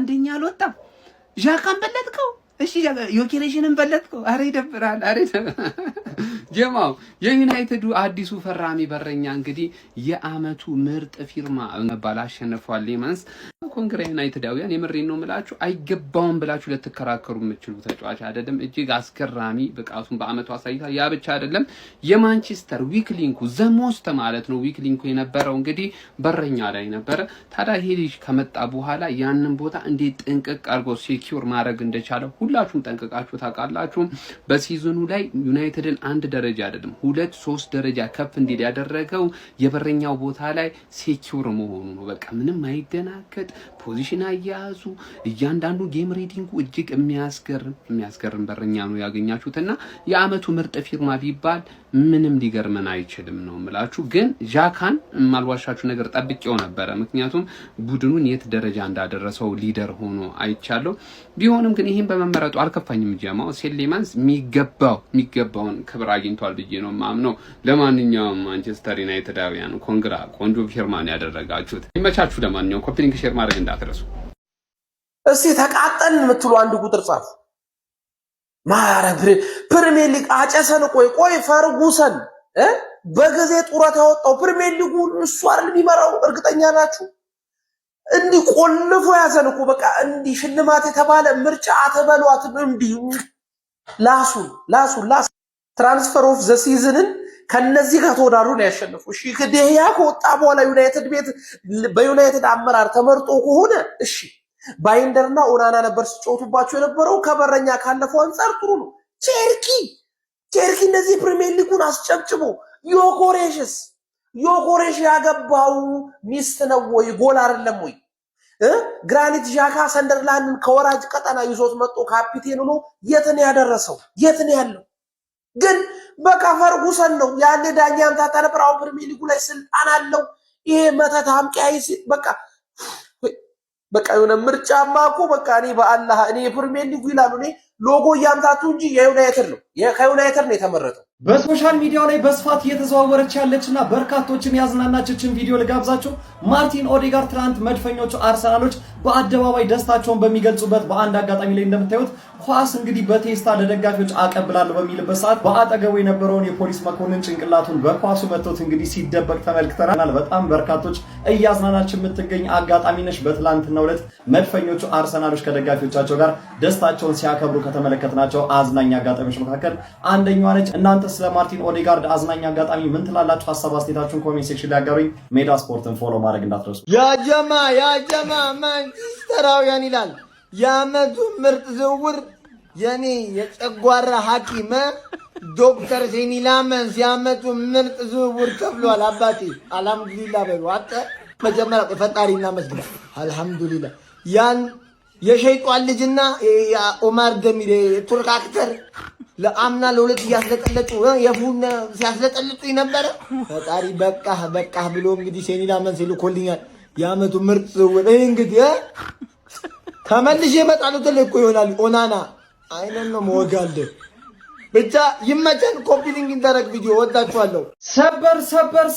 አንደኛ አልወጣም። ዣካን በለጥከው። እሺ ዮኬሬሽንን በለጥከው። አሬ ይደብራል። አሬ ጀማው የዩናይትዱ አዲሱ ፈራሚ በረኛ እንግዲህ የአመቱ ምርጥ ፊርማ መባል አሸንፏል። ሌማንስ ኮንግራ ዩናይትዳውያን የምሬን ነው የምላችሁ አይገባውም ብላችሁ ለተከራከሩ የምትችሉ ተጫዋች አይደለም። እጅግ አስገራሚ ብቃቱን በአመቱ አሳይቷል። ያ ብቻ አይደለም የማንቸስተር ዊክሊንኩ ዘሞስት ማለት ነው ዊክሊንኩ የነበረው እንግዲህ በረኛ ላይ ነበረ። ታዲያ ይሄ ልጅ ከመጣ በኋላ ያንን ቦታ እንዴት ጥንቅቅ አድርጎ ሴኪዩር ማድረግ እንደቻለ ሁላችሁም ጠንቅቃችሁ ታውቃላችሁ። በሲዝኑ ላይ ዩናይትድን አንድ ደረጃ አይደለም 2-3 ደረጃ ከፍ እንዲል ያደረገው የበረኛው ቦታ ላይ ሴኪዩር መሆኑ ነው። በቃ ምንም አይደናገጥ ፖዚሽን አያያዙ እያንዳንዱ ጌም ሪዲንጉ እጅግ የሚያስገርም በረኛ ነው ያገኛችሁትና የአመቱ ምርጥ ፊርማ ቢባል ምንም ሊገርመን አይችልም ነው የምላችሁ። ግን ዣካን ማልዋሻችሁ ነገር ጠብቄው ነበረ። ምክንያቱም ቡድኑን የት ደረጃ እንዳደረሰው ሊደር ሆኖ አይቻለሁ። ቢሆንም ግን ይሄን በመመረጡ አልከፋኝም። ጀማው ሴሌማንስ የሚገባውን ክብር አግኝቷል ብዬ ነው ማምነው። ለማንኛውም ማንቸስተር ዩናይትዳውያን ኮንግራ ቆንጆ ፊርማን ያደረጋችሁት ይመቻችሁ። ለማንኛውም ኮፒ ሊንክ ሼር ማድረግ እንዳትረሱ። እስቲ ተቃጠልን የምትሉ አንድ ቁጥር ጻፉ። ማረብ ፕሪሚየር ሊግ አጨሰን። ቆይ ፈርጉሰን በጊዜ ጡረታ ያወጣው ፕሪሚየር ሊጉ እሱ አይደል የሚመራው? እርግጠኛ ናችሁ? እንዲህ ቆልፎ ያዘን እኮ በቃ እንዲህ ሽልማት የተባለ ምርጫ አተበሏት እንዲህ ላሱ ትራንስፈር ኦፍ ዘ ሲዝንን ከነዚህ ጋር ተወዳድሮ ነው ያሸነፉ። እሺ ከደህያ ከወጣ በኋላ ዩናይትድ ቤት በዩናይትድ አመራር ተመርጦ ከሆነ እሺ ባይንደርና ኦናና ነበር ሲጮቱባቸው የነበረው። ከበረኛ ካለፈው አንፃር ጥሩ ነው። ቼርኪ እንደዚህ ፕሪሚየር ሊጉን አስጨብጭቦ ዮኮሬሽ ያገባው ሚስት ነው ወይ ጎል አይደለም ወይ? ግራኒት ዣካ ሰንደርላንድን ከወራጅ ቀጠና ይዞት መጥቶ ካፒቴን ሆኖ የት ነው ያደረሰው? የት ነው ያለው? ግን በቃ ፈርጉሰን ነው ያለ ዳኛም ታታለብራው ፕሪሚየር ሊጉ ላይ ስልጣን አለው። ይሄ መተታም ቀያይስ በቃ የሆነ ምርጫማ እኮ በቃ እኔ በአላህ እኔ ፕሪሚየር ሊጉ ይላሉ እኔ ሎጎ ያምታቱ እንጂ የዩናይትድ ነው ከዩናይትድ ነው የተመረጠው። በሶሻል ሚዲያው ላይ በስፋት እየተዘዋወረች ያለችና በርካቶችን ያዝናናችችን ቪዲዮ ልጋብዛችሁ። ማርቲን ኦዴጋርድ ትናንት መድፈኞቹ አርሰናሎች በአደባባይ ደስታቸውን በሚገልጹበት በአንድ አጋጣሚ ላይ እንደምታዩት ኳስ እንግዲህ በቴስታ ለደጋፊዎች አቀብላለሁ በሚልበት ሰዓት በአጠገቡ የነበረውን የፖሊስ መኮንን ጭንቅላቱን በኳሱ መጥቶት እንግዲህ ሲደበቅ ተመልክተናል። በጣም በርካቶች እያዝናናች የምትገኝ አጋጣሚ ነች። በትላንትናው ዕለት መድፈኞቹ አርሰናሎች ከደጋፊዎቻቸው ጋር ደስታቸውን ሲያከብሩ ከተመለከትናቸው አዝናኝ አጋጣሚዎች መካከል አንደኛዋ ነች። እናንተ ስለ ማርቲን ኦዴጋርድ አዝናኝ አጋጣሚ ምን ትላላችሁ? ሀሳብ አስተያየታችሁን ኮሜንት ሴክሽን ላይ አጋሩኝ። ሜዳ ስፖርትን ፎሎ ማድረግ እንዳትረሱ። ያጀማ ማንቸስተራውያን ይላል የዓመቱ ምርጥ ዝውውር የኔ የጨጓራ ሐኪም ዶክተር ሴኒ ላመንስ የዓመቱ ምርጥ ዝውውር ከፍሏል። አባቴ አልሐምዱሊላህ በሉ። አጠ መጀመሪያ ፈጣሪና መስግና አልሐምዱሊላህ። ያን የሸይጣን ልጅና ኦማር ደሚር የቱርክ አክተር ለአምና ለሁለት እያስለጠለጡ የፉን ሲያስለጠልጡ ነበረ። ፈጣሪ በቃህ ብሎ እንግዲህ ሴኒ ላመንስ ልኮልኛል የዓመቱ ምርጥ ዝውውር። እንግዲህ ተመልሼ እመጣለሁ ተለቆ ይሆናል። ኦናና አይነን ነው መወጋለ ብቻ ይመቸን። ኮፒ ሊንክ ኢንተራክት ቪዲዮ ወዳችኋለሁ።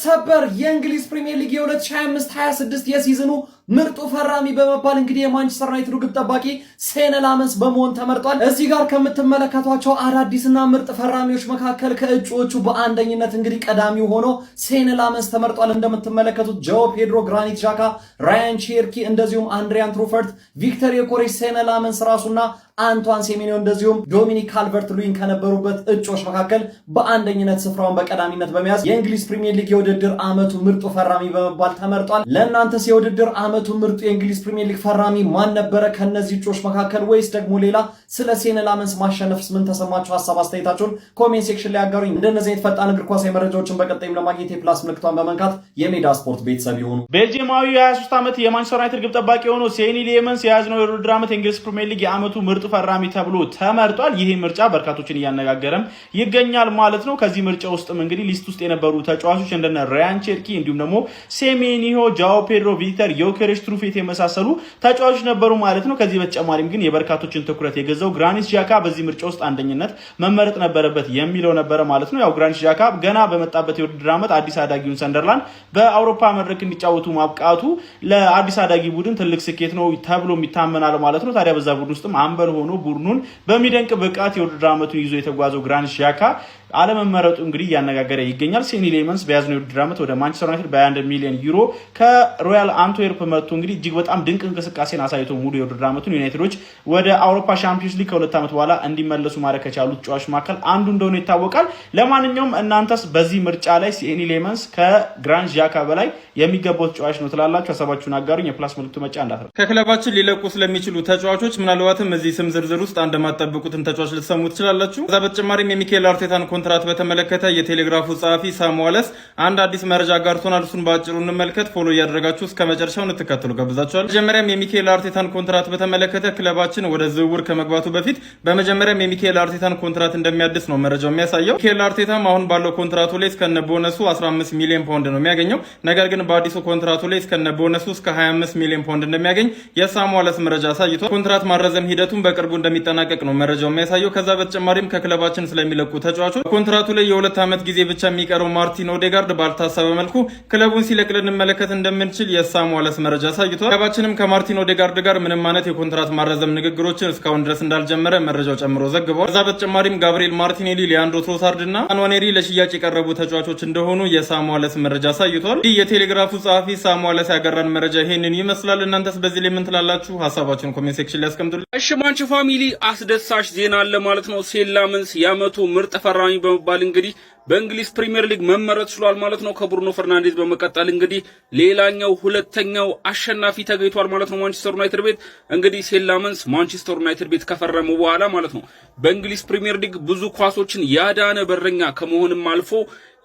ሰበር የእንግሊዝ ፕሪሚየር ሊግ የ2025-26 የሲዝኑ ምርጡ ፈራሚ በመባል እንግዲህ የማንቸስተር ዩናይትድ ግብ ጠባቂ ሴኒ ላመንስ በመሆን ተመርጧል። እዚህ ጋር ከምትመለከቷቸው አዳዲስና ምርጥ ፈራሚዎች መካከል ከእጩዎቹ በአንደኝነት እንግዲህ ቀዳሚው ሆኖ ሴኒ ላመንስ ተመርጧል። እንደምትመለከቱት ጆ ፔድሮ፣ ግራኒት ዣካ፣ ራያን ቼርኪ እንደዚሁም አንድሪያን ትሩፈርት፣ ቪክተር ዮኬሬሽ፣ ሴኒ ላመንስ ራሱና አንቷን ሴሜንዮ እንደዚሁም ዶሚኒክ ካልቨርት ሉዊን ከነበሩበት እጩዎች መካከል በአንደኝነት ስፍራውን በቀዳሚነት በመያዝ የእንግሊዝ ፕሪሚየር ሊግ የውድድር አመቱ ምርጡ ፈራሚ በመባል ተመርጧል። ለእናንተስ የውድድር አመቱ ምርጡ የእንግሊዝ ፕሪሚየር ሊግ ፈራሚ ማን ነበረ? ከነዚህ እጩዎች መካከል ወይስ ደግሞ ሌላ? ስለ ሴኒ ላመንስ ማሸነፍስ ምን ተሰማችሁ? ሀሳብ አስተያየታችሁን ኮሜንት ሴክሽን ላይ አጋሩኝ። እንደነዚህ አይነት ፈጣን እግር ኳስ መረጃዎችን በቀጣይም ለማግኘት የፕላስ ምልክቷን በመንካት የሜዳ ስፖርት ቤተሰብ ይሁኑ። ቤልጂየማዊ የ23 ዓመት የማንቸስተር ዩናይትድ ግብ ጠባቂ የሆነው ሴኒ ላመንስ የያዝነው የውድድር ዓመት የእንግሊዝ ፕሪሚየር ሊግ የአመቱ ምርጡ ፈራሚ ተብሎ ተመርጧል። ይሄ ምርጫ በርካቶችን እያነጋገረም ይገኛል ማለት ነው። ከዚህ ምርጫ ውስጥም እንግዲህ ሊስት ውስጥ የነበሩ ተጫዋቾች እንደነ ራያን ቼርኪ እንዲሁም ደግሞ ሴሜኒዮ፣ ጃኦ ፔድሮ፣ ቪክተር ዮኬሬሽ ዮኬሬሽ፣ ትሩፌት የመሳሰሉ ተጫዋቾች ነበሩ ማለት ነው። ከዚህ በተጨማሪም ግን የበርካቶችን ትኩረት የገዛው ግራኒት ዣካ በዚህ ምርጫ ውስጥ አንደኝነት መመረጥ ነበረበት የሚለው ነበረ ማለት ነው። ያው ግራኒት ዣካ ገና በመጣበት የውድድር ዓመት አዲስ አዳጊውን ሰንደርላንድ በአውሮፓ መድረክ እንዲጫወቱ ማብቃቱ ለአዲስ አዳጊ ቡድን ትልቅ ስኬት ነው ተብሎ ይታመናል ማለት ነው። ታዲያ በዛ ቡድን ውስጥም አምበል ሆኖ ቡድኑን በሚደንቅ ብቃት የውድድር ዓመቱን ይዞ የተጓዘው ግራኒት ዣካ አለመመረጡ እንግዲህ ያነጋገረ ይገኛል። ሴኒ ሌመንስ በያዝነው የውድድር ዓመት ወደ ማንቸስተር ዩናይትድ በ21 ሚሊዮን ዩሮ ከሮያል አንትዌርፕ መጥቶ እንግዲህ እጅግ በጣም ድንቅ እንቅስቃሴን አሳይቶ ሙሉ የውድድር ዓመቱን ዩናይትዶች ወደ አውሮፓ ሻምፒዮንስ ሊግ ከ2 ዓመት በኋላ እንዲመለሱ ማድረግ ከቻሉት ተጫዋቾች መካከል አንዱ እንደሆነ ይታወቃል። ለማንኛውም እናንተስ በዚህ ምርጫ ላይ ሴኒ ሌመንስ ከግራኒት ዣካ በላይ የሚገባው ተጫዋች ነው ትላላችሁ? ሀሳባችሁን አጋሩኝ። የፕላስ ምልክቱ መጫ እንዳትረሱ። ከክለባችን ሊለቁ ስለሚችሉ ተጫዋቾች ምናልባትም እዚህ ስም ዝርዝር ውስጥ እንደማትጠብቁትን ተጫዋች ልትሰሙ ትችላላችሁ። ከዛ በተጨማሪም የሚኬል አርቴታን ኮንትራት በተመለከተ የቴሌግራፉ ጸሐፊ ሳም ዋለስ አንድ አዲስ መረጃ አጋርቶናል። እሱን በአጭሩ እንመልከት። ፎሎ እያደረጋችሁ እስከ መጨረሻው እንድትከተሉ ጋብዛችኋል። መጀመሪያም የሚኬል አርቴታን ኮንትራት በተመለከተ ክለባችን ወደ ዝውውር ከመግባቱ በፊት በመጀመሪያም የሚኬል አርቴታን ኮንትራት እንደሚያድስ ነው መረጃው የሚያሳየው። ሚኬል አርቴታም አሁን ባለው ኮንትራቱ ላይ እስከነ ቦነሱ 15 ሚሊዮን ፓውንድ ነው የሚያገኘው። ነገር ግን በአዲሱ ኮንትራቱ ላይ እስከነ ቦነሱ እስከ 25 ሚሊዮን ፓውንድ እንደሚያገኝ የሳም ዋለስ መረጃ አሳይቷል። ኮንትራት ማረዘም ሂደቱን በቅርቡ እንደሚጠናቀቅ ነው መረጃው የሚያሳየው። ከዛ በተጨማሪም ከክለባችን ስለሚለቁ ተጫዋቾች ኮንትራቱ ላይ የ2 ዓመት ጊዜ ብቻ የሚቀረው ማርቲን ኦዴጋርድ ባልታሰበ መልኩ ክለቡን ሲለቅ ልንመለከት እንደምንችል የሳም ዋለስ መረጃ አሳይቷል። ክለባችንም ከማርቲን ኦዴጋርድ ጋር ምንም አይነት የኮንትራት ማረዘም ንግግሮችን እስካሁን ድረስ እንዳልጀመረ መረጃው ጨምሮ ዘግቧል። ከዛ በተጨማሪም ጋብሪኤል ማርቲኔሊ፣ ሊያንድሮ ትሮሳርድ እና አንዋኔሪ ለሽያጭ የቀረቡ ተጫዋቾች እንደሆኑ የሳም ዋለስ መረጃ አሳይቷል። ይህ የቴሌግራፉ ጸሐፊ ሳም ዋለስ ያጋራን መረጃ ይሄንን ይመስላል። እናንተስ በዚህ ላይ ምን ትላላችሁ? ሀሳባችሁን ኮሜንት ሴክሽን ላይ አስቀምጡልኝ። እሺ ማንች ፋሚሊ አስደሳች ዜና አለ ማለት ነው። ሴኒ ሌመንስ የዓመቱ ምርጥ ፈራሚ በመባል እንግዲህ በእንግሊዝ ፕሪሚየር ሊግ መመረጥ ችሏል ማለት ነው። ከብሩኖ ፈርናንዴዝ በመቀጠል እንግዲህ ሌላኛው ሁለተኛው አሸናፊ ተገኝቷል ማለት ነው። ማንቸስተር ዩናይትድ ቤት እንግዲህ ሴኒ ሌመንስ ማንቸስተር ዩናይትድ ቤት ከፈረመ በኋላ ማለት ነው በእንግሊዝ ፕሪሚየር ሊግ ብዙ ኳሶችን ያዳነ በረኛ ከመሆንም አልፎ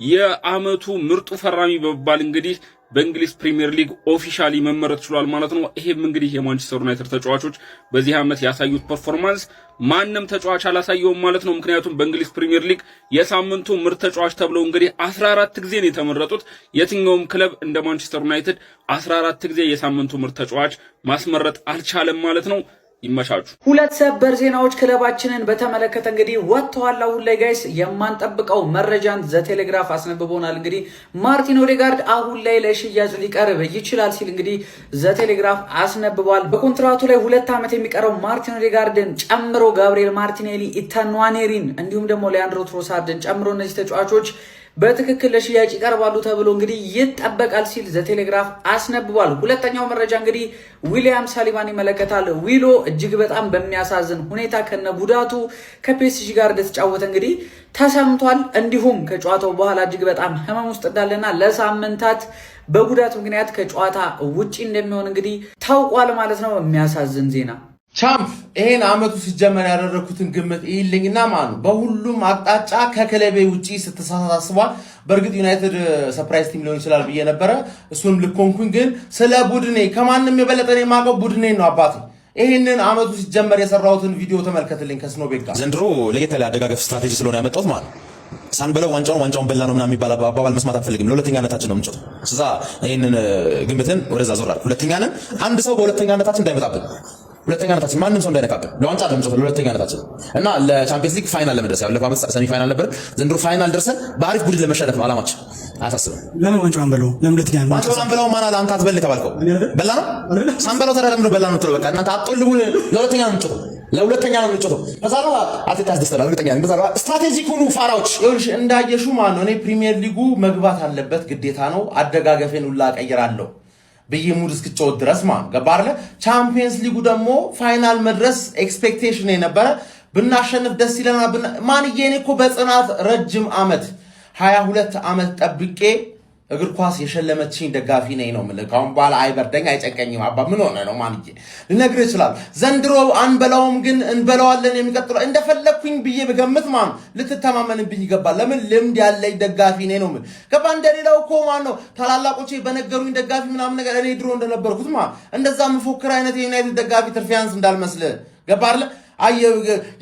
የዓመቱ ምርጡ ፈራሚ በመባል እንግዲህ በእንግሊዝ ፕሪሚየር ሊግ ኦፊሻሊ መመረጥ ችሏል ማለት ነው። ይሄም እንግዲህ የማንቸስተር ዩናይትድ ተጫዋቾች በዚህ ዓመት ያሳዩት ፐርፎርማንስ ማንም ተጫዋች አላሳየውም ማለት ነው። ምክንያቱም በእንግሊዝ ፕሪሚየር ሊግ የሳምንቱ ምርጥ ተጫዋች ተብለው እንግዲህ 14 ጊዜ ነው የተመረጡት። የትኛውም ክለብ እንደ ማንቸስተር ዩናይትድ 14 ጊዜ የሳምንቱ ምርጥ ተጫዋች ማስመረጥ አልቻለም ማለት ነው። ይመሻችሁ። ሁለት ሰበር ዜናዎች ክለባችንን በተመለከተ እንግዲህ ወጥተዋል። አሁን ላይ ጋይስ የማንጠብቀው መረጃን ዘቴሌግራፍ አስነብቦናል። እንግዲህ ማርቲን ኦዴጋርድ አሁን ላይ ለሽያጭ ሊቀርብ ይችላል ሲል እንግዲህ ዘቴሌግራፍ አስነብቧል። በኮንትራቱ ላይ 2 ዓመት የሚቀረው ማርቲን ኦዴጋርድን ጨምሮ ጋብሪኤል ማርቲኔሊ፣ ኢታን ንዋኔሪን እንዲሁም ደግሞ ሊያንድሮ ትሮሳርድን ጨምሮ እነዚህ ተጫዋቾች በትክክል ለሽያጭ ይቀርባሉ ተብሎ እንግዲህ ይጠበቃል ሲል ዘቴሌግራፍ አስነብቧል። ሁለተኛው መረጃ እንግዲህ ዊሊያም ሳሊባን ይመለከታል። ዊሎ እጅግ በጣም በሚያሳዝን ሁኔታ ከነጉዳቱ ከፒኤስጂ ጋር እንደተጫወተ እንግዲህ ተሰምቷል። እንዲሁም ከጨዋታው በኋላ እጅግ በጣም ህመም ውስጥ እንዳለና ለሳምንታት በጉዳት ምክንያት ከጨዋታ ውጪ እንደሚሆን እንግዲህ ታውቋል ማለት ነው። የሚያሳዝን ዜና። ቻምፕ ይሄን አመቱ ሲጀመር ያደረኩትን ግምት ይልኝና ማኑ በሁሉም አቅጣጫ ከክለቤ ውጪ ስትሳሳስቧል። በእርግጥ ዩናይትድ ሰርፕራይዝ ቲም ሊሆን ይችላል ብዬ ነበረ። እሱንም ልኮንኩኝ። ግን ስለ ቡድኔ ከማንም የበለጠ ነው የማውቀው ቡድኔ ነው አባቴ። ይሄንን አመቱ ሲጀመር የሰራሁትን ቪዲዮ ተመልከትልኝ ከስኖቤክ ጋር። ዘንድሮ ለየት ያለ አደጋገፍ ስትራቴጂ ስለሆነ ያመጣሁት ማለት ነው። ሳንበለው ዋንጫውን በላ ነው ምናምን የሚባል አባባል መስማት አልፈልግም። ለሁለተኛነታችን ነው የምንጮተው። ስለዛ ይሄንን ግምትን ወደዛ ዞራል። ሁለተኛንን አንድ ሰው በሁለተኛነታችን እንዳይመጣብን ሁለተኛነታችን ማንም ሰው እንዳይነካብን ለዋንጫ ለምንጮተው ለሁለተኛነታችን እና ለቻምፒየንስ ሊግ ፋይናል ለመድረስ ያለፈው ዓመት ሰሚ ፋይናል ነበር። ዘንድሮ ፋይናል ደርሰን በአሪፍ ቡድን ለመሸነፍ ነው አላማችን። አያሳስብም። ለምን ዋንጫውን በለው? ለምን ሁለተኛ ነው? ዋንጫውን በለው ማን አለ? አንተ አትበል የተባልከው በላ ነው። ሳንበለው ታዲያ ለምን በላ ነው የምትለው? በቃ እናንተ አጥልቡን። ለሁለተኛ ነው የምንጮተው፣ ለሁለተኛ ነው የምንጮተው። ከዛ ነው አትታ ያስደስተናል። ሁለተኛ ነው። ከዛ ስትራቴጂክ ሁኑ ፋራዎች። ይኸውልሽ እንዳየሹ ማን ነው እኔ ፕሪሚየር ሊጉ መግባት አለበት ግዴታ ነው። አደጋገፌን ሁላ ቀይራለሁ ብዬ ሙድ እስክጫወት ድረስ ማን ገባርለ። ቻምፒየንስ ሊጉ ደግሞ ፋይናል መድረስ ኤክስፔክቴሽን የነበረ ብናሸንፍ ደስ ይለናል። ማንዬ እኔ እኮ በጽናት ረጅም ዓመት 22 ዓመት ጠብቄ እግር ኳስ የሸለመችኝ ደጋፊ ነኝ ነው የምልህ። ካሁን በኋላ አይበርደኝ አይጨቀኝም። አባ ምን ሆነ ነው ማንዬ ልነግርህ ይችላል። ዘንድሮ አንበላውም ግን እንበላዋለን። የሚቀጥለው እንደፈለኩኝ ብዬ በገምት ማን ልትተማመንብኝ ይገባል። ለምን ልምድ ያለኝ ደጋፊ ነኝ ነው የምልህ። ገባ እንደሌላው እኮ ማን ነው ታላላቆቼ በነገሩኝ ደጋፊ ምናምን ነገር እኔ ድሮ እንደነበርኩት እንደዛ ምፎክር አይነት የዩናይትድ ደጋፊ ትርፊያንስ እንዳልመስልህ ገባ አይደል?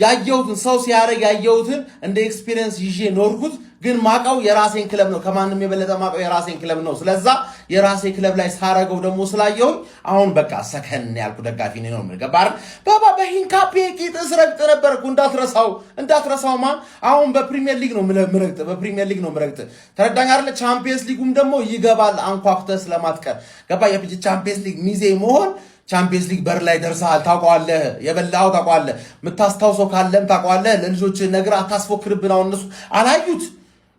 ያየሁትን ሰው ሲያደርግ ያየሁትን እንደ ኤክስፒሪየንስ ይዤ ኖርኩት። ግን ማቀው የራሴን ክለብ ነው፣ ከማንም የበለጠ ማቀው የራሴን ክለብ ነው። ስለዛ የራሴ ክለብ ላይ ሳረገው ደግሞ ስላየሁኝ አሁን በቃ ሰከን ያልኩ ደጋፊ ነኝ ነው የምገባር። ባባ በሂንካፔ ቂጥስ ረግጥ ነበርኩ እንዳትረሳው ማን። አሁን በፕሪሚየር ሊግ ነው ምረግጥ ተረዳኝ አይደለ? ቻምፒየንስ ሊጉም ደግሞ ይገባል አንኳኩተህ ስለማትቀር ገባ። ቻምፒየንስ ሊግ ሚዜ መሆን ቻምፒየንስ ሊግ በር ላይ ደርሰሃል፣ ታውቀዋለህ፣ የበላው ታውቀዋለህ፣ የምታስታውሰው ካለም ታውቀዋለህ። ለልጆች ነገር አታስፎክርብን። አሁን እነሱ አላዩት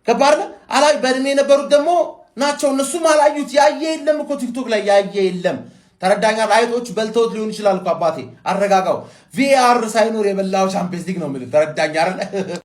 ገባር አላይ በእድሜ የነበሩት ደግሞ ናቸው። እነሱም አላዩት። ያየ የለም እኮ ቲክቶክ ላይ ያየ የለም። ተረዳኛ። አይጦች በልተውት ሊሆን ይችላል እኮ አባቴ፣ አረጋጋው። ቪአር ሳይኖር የበላው ቻምፒየንስ ሊግ ነው የምልህ። ተረዳኛ አይደል?